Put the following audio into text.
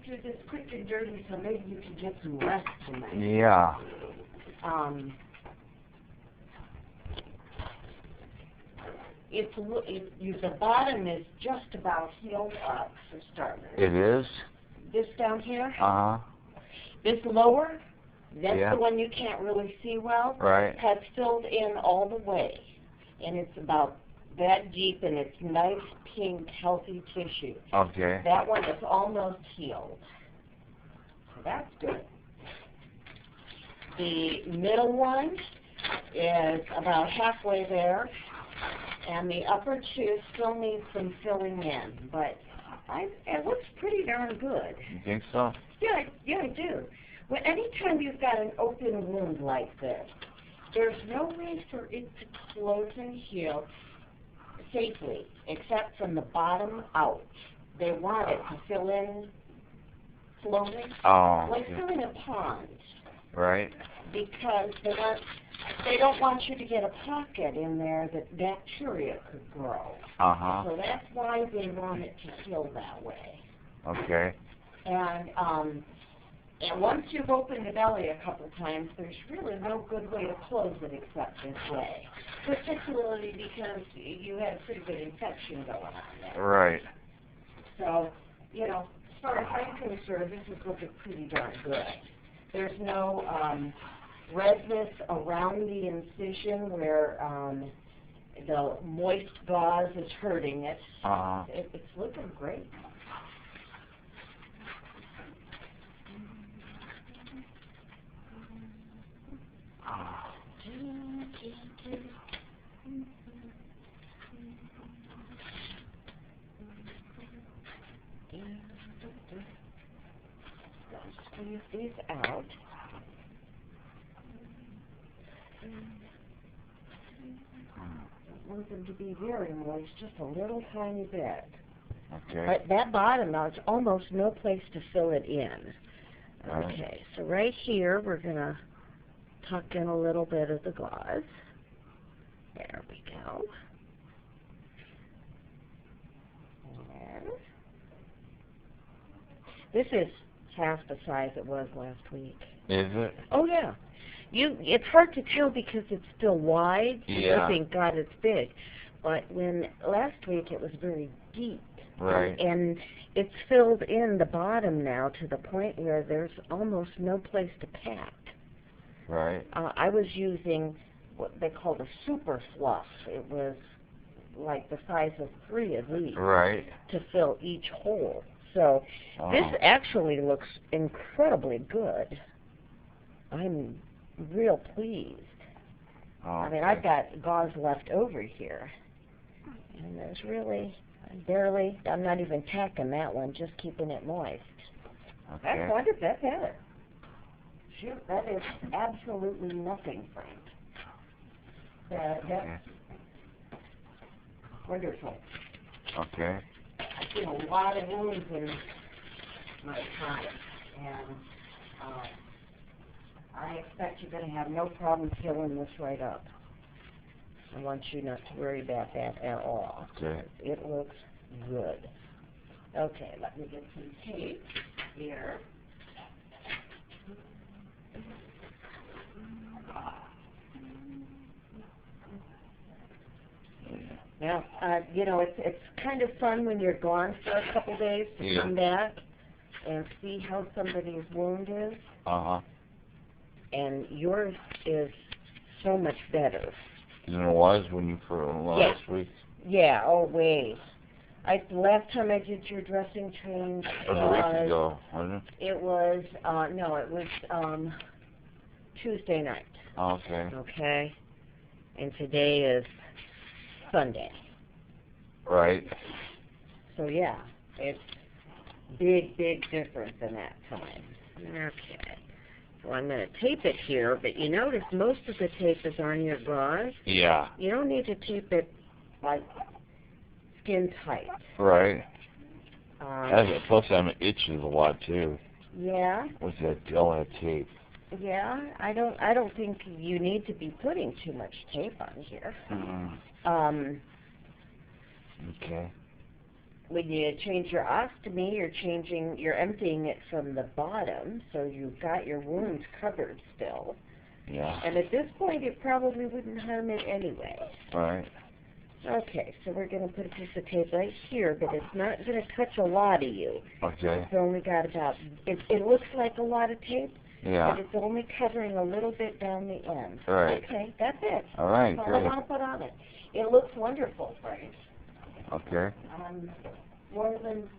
through this quick and dirty so maybe you can get some rest tonight. Yeah. The bottom is just about healed up for starters. It is? This down here, Uh-huh. this lower, that's Yeah. the one you can't really see well, Right. has filled in all the way. And it's about that deep, and it's nice, pink, healthy tissue. Okay. That one is almost healed. So that's good. The middle one is about halfway there, and the upper two still need some filling in, but it looks pretty darn good. You think so? Yeah, I do. Well, anytime you've got an open wound like this, there's no way for it to close and heal safely, except from the bottom out. They want it to fill in slowly, Oh. like Okay. filling a pond, Right. because they don't want you to get a pocket in there that bacteria could grow. Uh-huh. So that's why they want it to fill that way. Okay. And once you've opened the belly a couple times, there's really no good way to close it except this way, particularly because you had a pretty good infection going on there. Right. So, as far as I'm concerned, this is looking pretty darn good. There's no redness around the incision where the moist gauze is hurting it. Uh-huh. It's looking great. Squeeze these out. I want them to be very moist, just a little tiny bit. Okay. But that bottom now, it's almost no place to fill it in. Right. Okay, so right here we're going to tuck in a little bit of the gauze. There we go. And this is half the size it was last week. Is it? Oh yeah. It's hard to tell because it's still wide. Yeah. I think, God, it's big. But last week it was very deep. Right. And it's filled in the bottom now to the point where there's almost no place to pack. Right. I was using what they called a super fluff. It was like the size of 3 of these. Right. To fill each hole. So this actually looks incredibly good. I'm real pleased. Oh, I mean, I've got gauze left over here. And there's really, I'm not even tacking that one, just keeping it moist. Okay. That's wonderful. That's it. Shoot, that is absolutely nothing, Frank. That's wonderful. Okay. I've seen a lot of wounds in my time, and I expect you're going to have no problem filling this right up. I want you not to worry about that at all. Okay. It looks good. Okay, let me get some tape here. Now, it's kind of fun when you're gone for a couple days to come back and see how somebody's wound is. Uh-huh. And yours is so much better. Than it was when you for last week? Yeah, always. Last time I did your dressing change A week ago, wasn't it? It was, it was Tuesday night. Okay. Okay? And today is Sunday. Right. So yeah, it's big difference in that time. Okay. So I'm going to tape it here, but you notice most of the tape is on your gauze. Yeah. You don't need to tape it like skin tight. Right. Plus, it itches a lot too. Yeah. With all that tape. Yeah. I don't think you need to be putting too much tape on here. Mm-hmm. Okay. when you change your ostomy, you're emptying it from the bottom, so you've got your wounds covered still. Yeah. And at this point, it probably wouldn't harm it anyway. Right. Okay, so we're going to put a piece of tape right here, but it's not going to touch a lot of you. Okay. It's only got about, it looks like a lot of tape, Yeah. but it's only covering a little bit down the end. Right. Okay, that's it. All right, That's all I great. want to put on it. It looks wonderful, Frank. Okay. More than